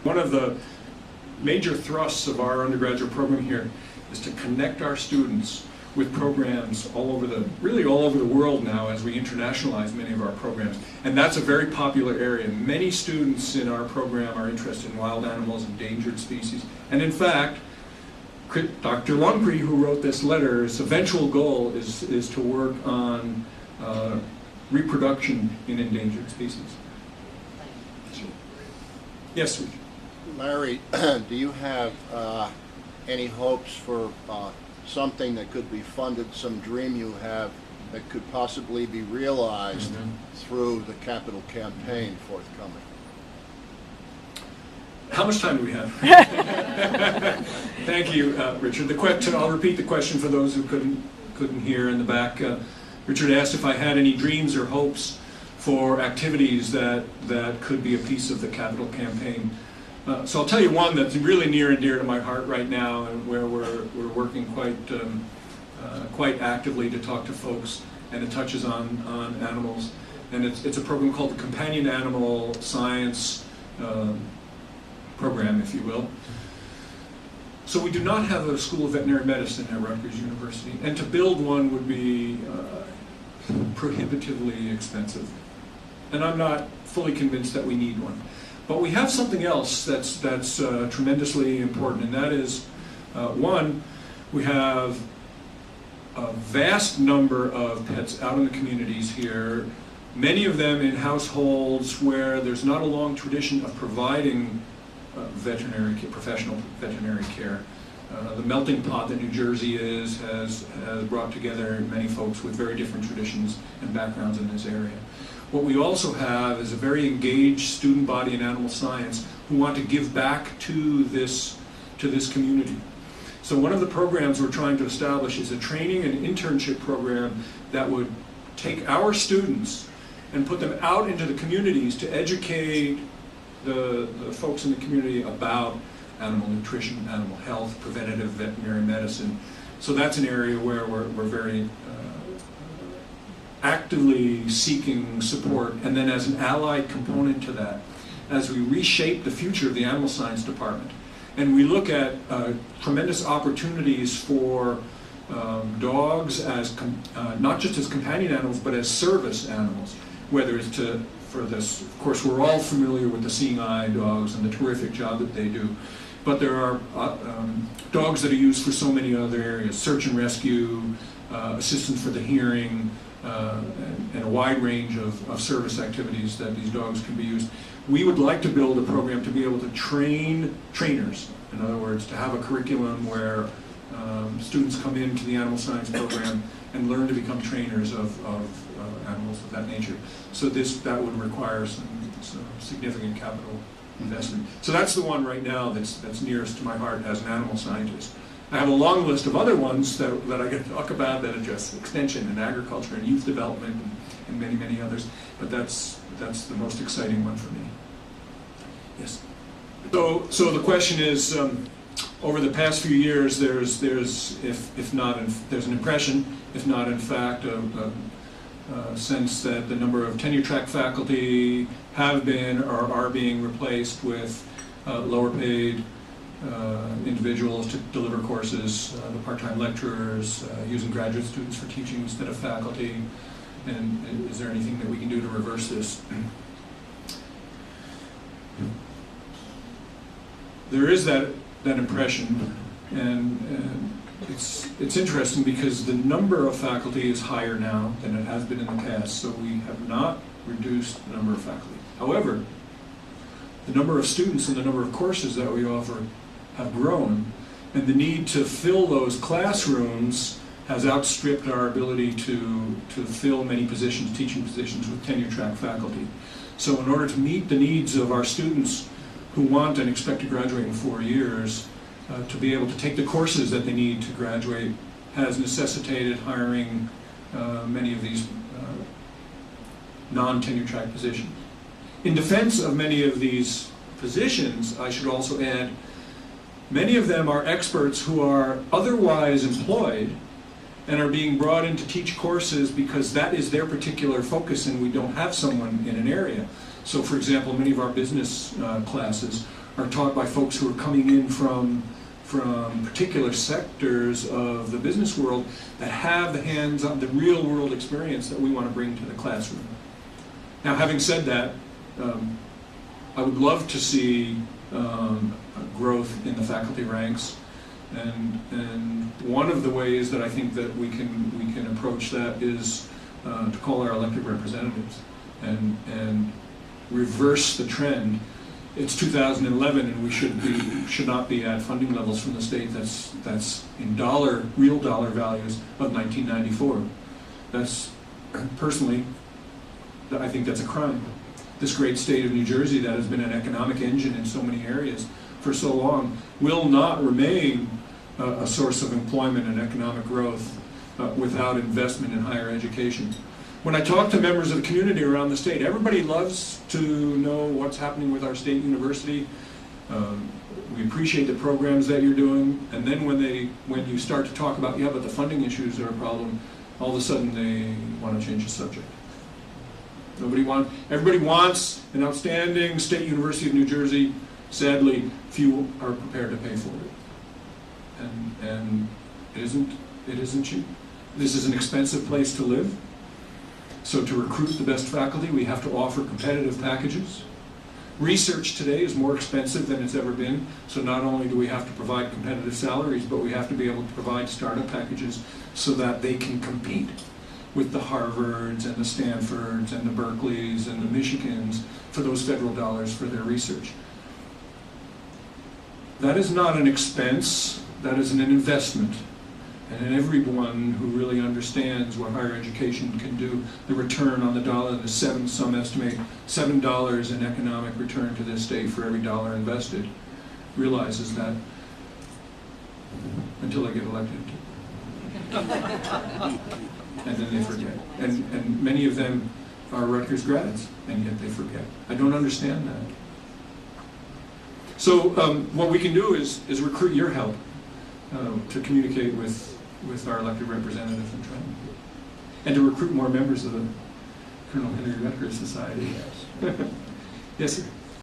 One of the major thrusts of our undergraduate program here is to connect our students with programs really all over the world now as we internationalize many of our programs. And that's a very popular area. Many students in our program are interested in wild animals, endangered species. And in fact, Dr. Longpre, who wrote this letter, his eventual goal is to work on reproduction in endangered species. Yes, Richard. Larry, do you have any hopes for something that could be funded, some dream you have that could possibly be realized through the capital campaign forthcoming? How much time do we have? Thank you, Richard. I'll repeat the question for those who couldn't hear in the back. Richard asked if I had any dreams or hopes for activities that could be a piece of the capital campaign. So I'll tell you one that's really near and dear to my heart right now, and where we're working quite actively to talk to folks, and it touches on animals. And it's a program called the Companion Animal Science Program, if you will. So we do not have a School of Veterinary Medicine at Rutgers University, and to build one would be prohibitively expensive. And I'm not fully convinced that we need one. But we have something else that's tremendously important, and that is, one, we have a vast number of pets out in the communities here, many of them in households where there's not a long tradition of providing professional veterinary care. The melting pot that New Jersey has brought together many folks with very different traditions and backgrounds in this area. What we also have is a very engaged student body in animal science who want to give back to this community. So one of the programs we're trying to establish is a training and internship program that would take our students and put them out into the communities to educate the folks in the community about animal nutrition, animal health, preventative veterinary medicine. So that's an area where we're very actively seeking support. And then as an allied component to that, as we reshape the future of the animal science department, and we look at tremendous opportunities for dogs as not just as companion animals, but as service animals, whether it's for this, of course, we're all familiar with the seeing eye dogs and the terrific job that they do. But there are dogs that are used for so many other areas: search and rescue, assistance for the hearing, and a wide range of service activities that these dogs can be used. We would like to build a program to be able to train trainers. In other words, to have a curriculum where students come into the animal science program and learn to become trainers of animals of that nature. So that would require some significant capital investment. So that's the one right now that's nearest to my heart as an animal scientist. I have a long list of other ones that I can talk about that address extension and agriculture and youth development and many, many others, but that's the most exciting one for me. Yes. So the question is, over the past few years, there's an impression, if not in fact, a sense that the number of tenure-track faculty have been or are being replaced with lower-paid individuals to deliver courses, the part-time lecturers, using graduate students for teaching instead of faculty. And is there anything that we can do to reverse this? There is that impression, and it's interesting because the number of faculty is higher now than it has been in the past, so we have not reduced the number of faculty. However, the number of students and the number of courses that we offer have grown, and the need to fill those classrooms has outstripped our ability to fill many positions, teaching positions, with tenure-track faculty. So in order to meet the needs of our students who want and expect to graduate in 4 years, to be able to take the courses that they need to graduate has necessitated hiring many of these non-tenure-track positions. In defense of many of these positions, I should also add, many of them are experts who are otherwise employed and are being brought in to teach courses because that is their particular focus and we don't have someone in an area. So for example, many of our business classes are taught by folks who are coming in from particular sectors of the business world that have the hands-on, the real world experience that we want to bring to the classroom. Now, having said that, I would love to see growth in the faculty ranks, and one of the ways that I think that we can approach that is to call our elected representatives and reverse the trend. It's 2011, and we should not be at funding levels from the state that's in real dollar values of 1994. That's personally, I think that's a crime. This great state of New Jersey that has been an economic engine in so many areas for so long will not remain a source of employment and economic growth without investment in higher education. When I talk to members of the community around the state, everybody loves to know what's happening with our state university. We appreciate the programs that you're doing, and then when you start to talk about, yeah, but the funding issues are a problem, all of a sudden they want to change the subject. Everybody wants an outstanding State University of New Jersey. Sadly, few are prepared to pay for it. And it isn't cheap. This is an expensive place to live. So to recruit the best faculty, we have to offer competitive packages. Research today is more expensive than it's ever been, so not only do we have to provide competitive salaries, but we have to be able to provide startup packages so that they can compete with the Harvards and the Stanfords and the Berkeleys and the Michigans for those federal dollars for their research. That is not an expense, that is an investment. And everyone who really understands what higher education can do, the return on the dollar, some estimate $7 in economic return to this state for every dollar invested, realizes that until they get elected. And then they forget. And many of them are Rutgers grads, and yet they forget. I don't understand that. So what we can do is recruit your help to communicate with our elected representatives in Trenton, and to recruit more members of the Colonel Henry Rutgers Society. Yes, sir.